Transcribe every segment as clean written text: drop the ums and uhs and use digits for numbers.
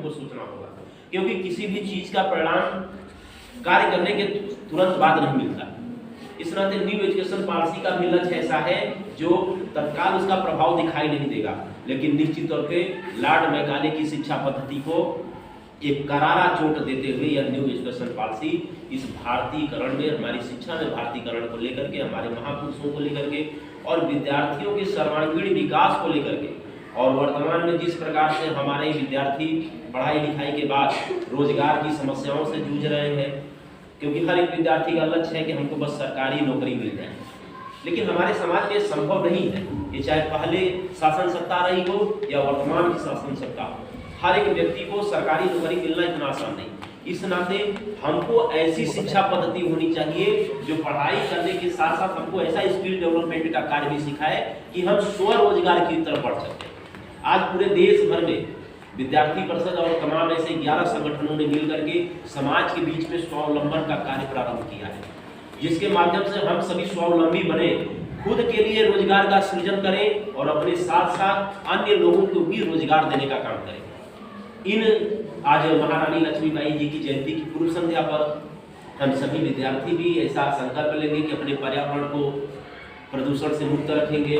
हमको सोचना होगा, क्योंकि किसी भी चीज का परिणाम कार्य करने के तुरंत बाद नहीं मिलता। इस नाते न्यू एजुकेशन पॉलिसी का भी लक्ष्य ऐसा है जो तत्काल उसका प्रभाव दिखाई नहीं देगा, लेकिन निश्चित तौर पे लॉर्ड मैकाले की शिक्षा पद्धति को एक करारा चोट देते हुए यह न्यू एजुकेशन पॉलिसी इस भारतीयकरण में, हमारी शिक्षा में भारतीयकरण को लेकर के, हमारे महापुरुषों को लेकर के और विद्यार्थियों के सर्वांगीण विकास को लेकर के, और वर्तमान में जिस प्रकार से हमारे विद्यार्थी पढ़ाई लिखाई के बाद रोजगार की समस्याओं से जूझ रहे हैं, क्योंकि हर एक विद्यार्थी का लक्ष्य है कि हमको बस सरकारी नौकरी मिल जाए, लेकिन हमारे समाज में संभव नहीं है। ये चाहे पहले शासन सत्ता रही हो या वर्तमान की शासन सत्ता हो, हर एक व्यक्ति को सरकारी नौकरी मिलना इतना आसान नहीं। इस नाते हमको ऐसी शिक्षा पद्धति होनी चाहिए जो पढ़ाई करने के साथ साथ हमको ऐसा स्किल डेवलपमेंट का कार्य भी सिखाए कि हम स्वरोजगार की तरफ बढ़ सकते हैं। आज पूरे देश भर में विद्यार्थी परिषद और तमाम ऐसे 11 संगठनों ने मिलकर के समाज के बीच में स्वावलंबन का कार्य प्रारंभ किया है, जिसके माध्यम से हम सभी स्वावलंबी बने, खुद के लिए रोजगार का सृजन करें और अपने साथ साथ अन्य लोगों को भी रोजगार देने का काम करें। आज महारानी लक्ष्मीबाई जी की जयंती की पूर्व संध्या पर हम सभी विद्यार्थी भी ऐसा संकल्प लेंगे कि अपने पर्यावरण को प्रदूषण से मुक्त रखेंगे,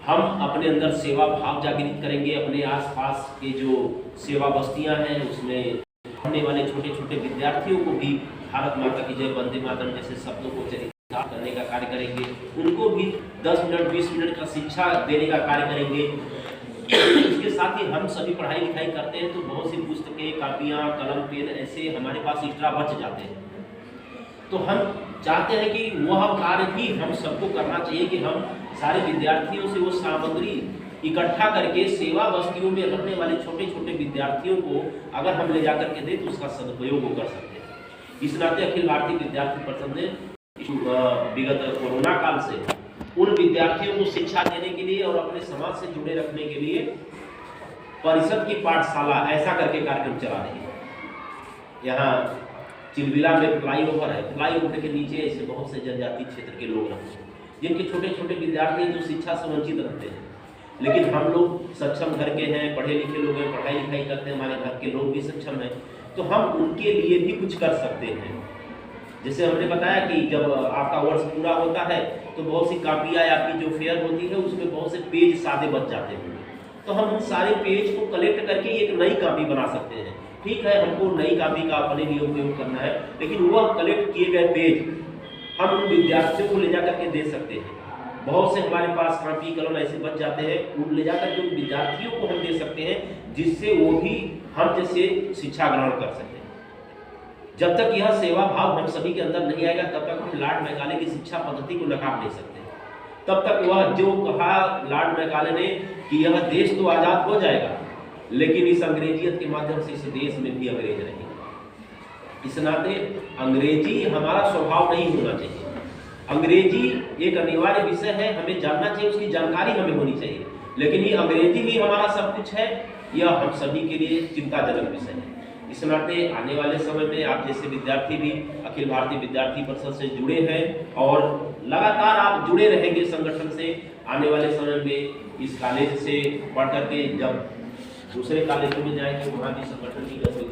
हम अपने अंदर सेवा भाव जागृत करेंगे, अपने आसपास के जो सेवा बस्तियां हैं उसमें पढ़ने वाले छोटे छोटे विद्यार्थियों को भी भारत माता की जय, वंदे मातरम जैसे शब्दों को चरितार्थ करने का कार्य करेंगे, उनको भी 10 मिनट 20 मिनट का शिक्षा देने का कार्य करेंगे। इसके साथ ही हम सभी पढ़ाई लिखाई करते हैं तो बहुत सी पुस्तकें, कापियाँ, कलम, पेन ऐसे हमारे पास एक्स्ट्रा बच जाते हैं, तो हम चाहते हैं कि वह कार्य भी हम सबको करना चाहिए कि हम सारे विद्यार्थियों से वो सामग्री इकट्ठा करके सेवा बस्तियों में रहने वाले छोटे छोटे विद्यार्थियों को अगर हम ले जाकर के दें तो उसका सदुपयोग वो कर सकते हैं। इस नाते अखिल भारतीय विद्यार्थी परिषद ने विगत कोरोना काल से उन विद्यार्थियों को शिक्षा देने के लिए और अपने समाज से जुड़े रखने के लिए परिषद की पाठशाला ऐसा करके कार्यक्रम चला रही है। यहाँ चिलबिला में फ्लाईओवर है, फ्लाईओवर के नीचे ऐसे बहुत से जनजाति क्षेत्र के लोग रहते हैं जिनके छोटे छोटे विद्यार्थी जो शिक्षा से वंचित रहते हैं, लेकिन हम लोग सक्षम घर के हैं, पढ़े लिखे लोग हैं, पढ़ाई लिखाई करते हैं, हमारे घर के लोग भी सक्षम हैं, तो हम उनके लिए भी कुछ कर सकते हैं। जैसे हमने बताया कि जब आपका वर्ष पूरा होता है तो बहुत सी कापियाँ आपकी जो फेयर होती है उसमें बहुत से पेज सादे बच जाते हैं, तो हम उन सारे पेज को कलेक्ट करके एक नई कापी बना सकते हैं। ठीक है, हमको नई कापी का अपने लिए उपयोग करना है, लेकिन वह कलेक्ट किए गए पेज हम उन विद्यार्थियों को ले जा करके दे सकते हैं। बहुत से हमारे पास कापी कलम ऐसे बच जाते हैं, उन ले जाकर के उन विद्यार्थियों को हम दे सकते हैं जिससे वो भी हम जैसे शिक्षा ग्रहण कर सकते हैं। जब तक यह सेवा भाव हम सभी के अंदर नहीं आएगा तब तक हम लॉर्ड मैकाले की शिक्षा पद्धति को नकार नहीं सकते। तब तक वह जो कहा लॉर्ड मैकाले ने कि यह देश तो आजाद हो जाएगा, लेकिन इस अंग्रेजियत के माध्यम से इस देश में भी अंग्रेज रहेंगे। इस नाते अंग्रेजी हमारा स्वभाव नहीं होना चाहिए। अंग्रेजी एक अनिवार्य विषय है, हमें जानना चाहिए, उसकी जानकारी हमें होनी चाहिए, लेकिन ये अंग्रेजी ही हमारा सब कुछ है, यह हम सभी के लिए चिंताजनक विषय है। इस नाते आने वाले समय में आप जैसे विद्यार्थी भी अखिल भारतीय विद्यार्थी परिषद से जुड़े हैं और लगातार आप जुड़े रहेंगे संगठन से। आने वाले समय में इस कॉलेज से पढ़ करके जब दूसरे कॉलेजों में जाएंगे वहाँ भी संगठन की गतिविधियों